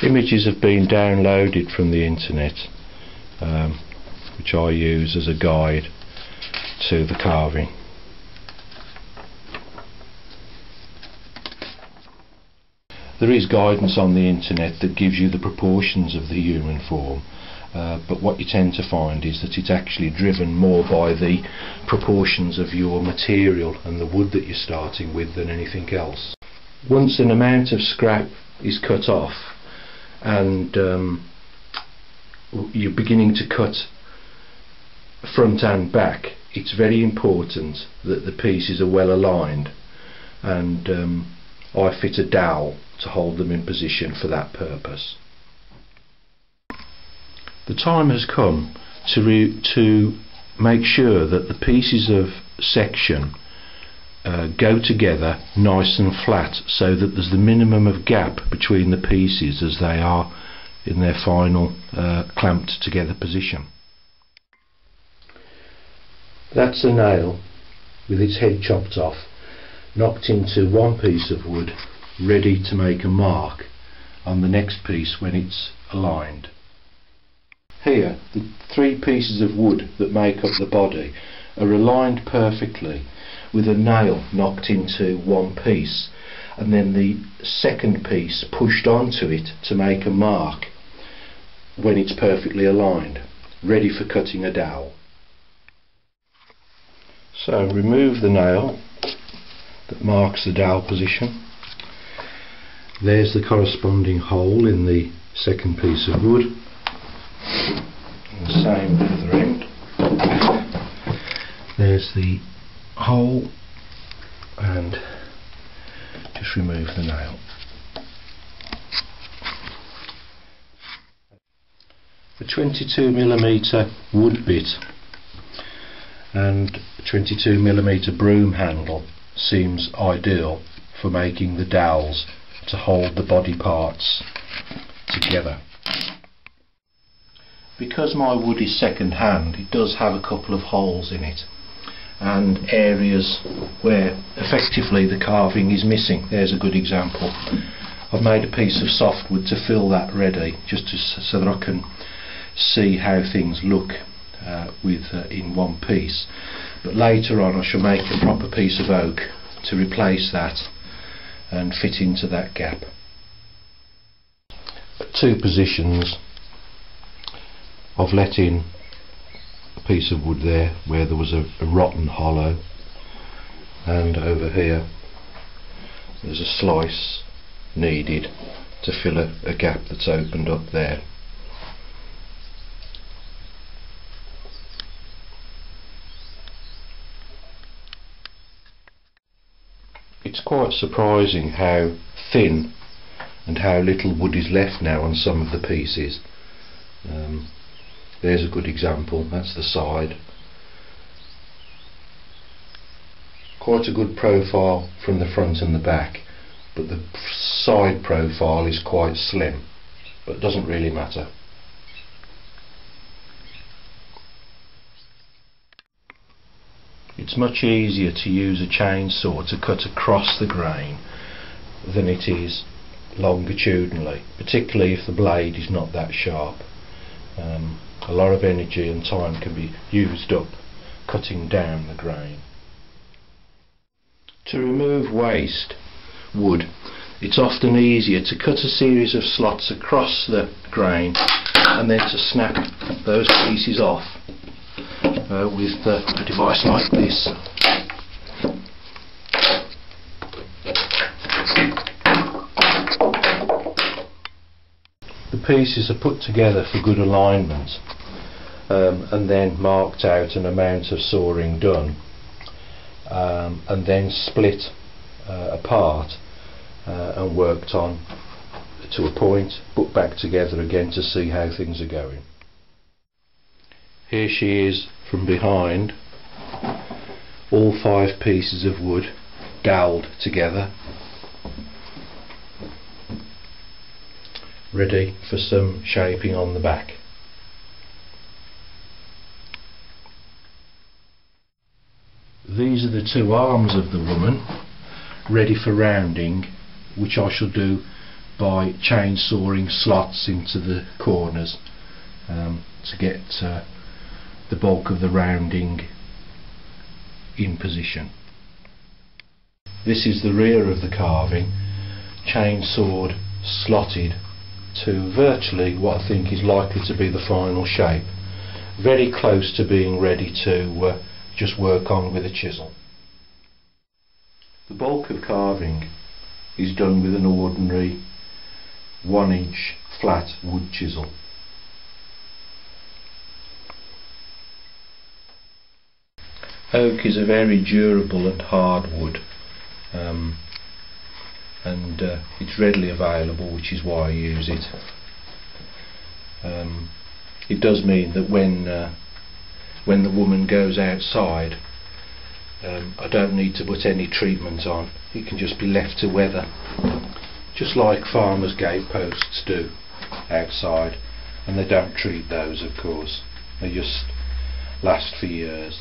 Images have been downloaded from the internet, which I use as a guide to the carving. There is guidance on the internet that gives you the proportions of the human form, but what you tend to find is that it's actually driven more by the proportions of your material and the wood that you're starting with than anything else. Once an amount of scrap is cut off and you're beginning to cut front and back, it's very important that the pieces are well aligned, and I fit a dowel to hold them in position for that purpose. The time has come to make sure that the pieces of section go together nice and flat, so that there's the minimum of gap between the pieces as they are in their final clamped together position. That's a nail with its head chopped off, knocked into one piece of wood, ready to make a mark on the next piece when it's aligned. Here, the three pieces of wood that make up the body are aligned perfectly, with a nail knocked into one piece, and then the second piece pushed onto it to make a mark when it's perfectly aligned, ready for cutting a dowel. So remove the nail that marks the dowel position. There's the corresponding hole in the second piece of wood, and the same at the other end. There's the hole, and just remove the nail. The 22mm wood bit and 22mm broom handle seems ideal for making the dowels to hold the body parts together. Because my wood is second hand, it does have a couple of holes in it and areas where effectively the carving is missing. There's a good example. I've made a piece of softwood to fill that ready, just so that I can see how things look in one piece. But later on I shall make a proper piece of oak to replace that and fit into that gap. At two positions I've let in a piece of wood there where there was a rotten hollow, and over here there's a slice needed to fill a gap that's opened up there. It's quite surprising how thin and how little wood is left now on some of the pieces. There's a good example, that's the side. Quite a good profile from the front and the back, but the side profile is quite slim, but it doesn't really matter. It's much easier to use a chainsaw to cut across the grain than it is longitudinally, particularly if the blade is not that sharp. A lot of energy and time can be used up cutting down the grain. To remove waste wood, it's often easier to cut a series of slots across the grain and then to snap those pieces off with a device like this. The pieces are put together for good alignment, and then marked out, an amount of sawing done, and then split apart and worked on to a point, put back together again to see how things are going. Here she is from behind, all 5 pieces of wood doweled together, ready for some shaping on the back. These are the 2 arms of the woman, ready for rounding, which I shall do by chainsawing slots into the corners to get the bulk of the rounding in position. This is the rear of the carving, chainsawed, slotted to virtually what I think is likely to be the final shape, very close to being ready to just work on with a chisel. The bulk of carving is done with an ordinary 1-inch flat wood chisel. Oak is a very durable and hard wood, and it's readily available, which is why I use it. It does mean that when the woman goes outside, I don't need to put any treatment on. It can just be left to weather, just like farmers' gateposts do outside, and they don't treat those, of course. They just last for years.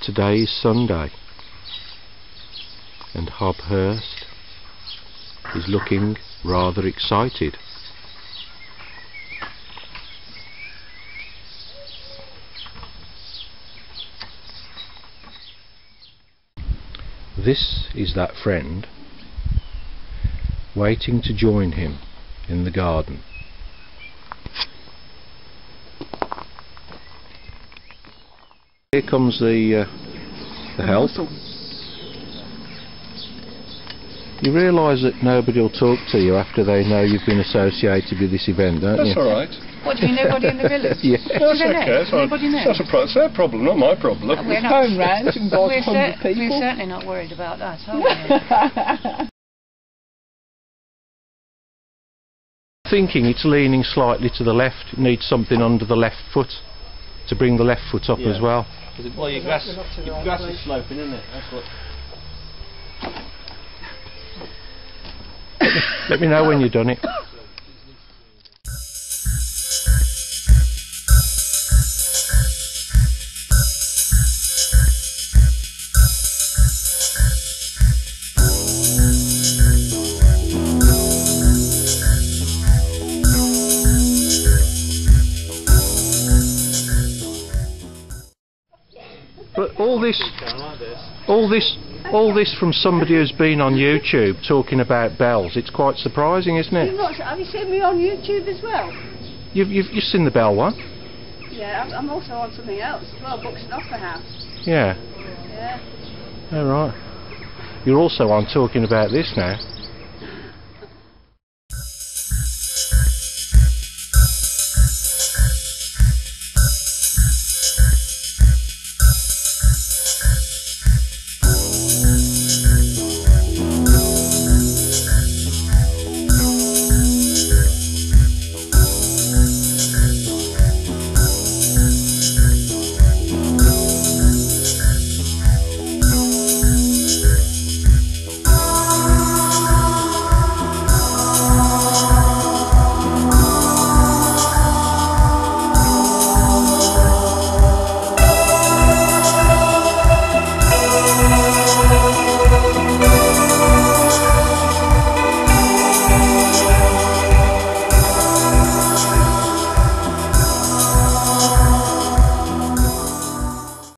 Today is Sunday, and Hobhurst is looking rather excited. This is that friend waiting to join him in the garden. Here comes the help. You realise that nobody will talk to you after they know you've been associated with this event, don't you? That's all right. What, do you mean nobody in the village? Yeah. That's okay. That's their problem, not my problem. We're not, phone round and got 100 people. We're certainly not worried about that, are we? Thinking it's leaning slightly to the left, it needs something under the left foot to bring the left foot up as well. Well, your grass is sloping, isn't it? That's what. Let me know when you've done it. But all this from somebody who's been on YouTube talking about bells. It's quite surprising, isn't it? Have you seen me on YouTube as well? You've seen the bell one? Yeah, I'm also on something else as well, Books and Opera House. Yeah. Yeah. All right. You're also on talking about this now.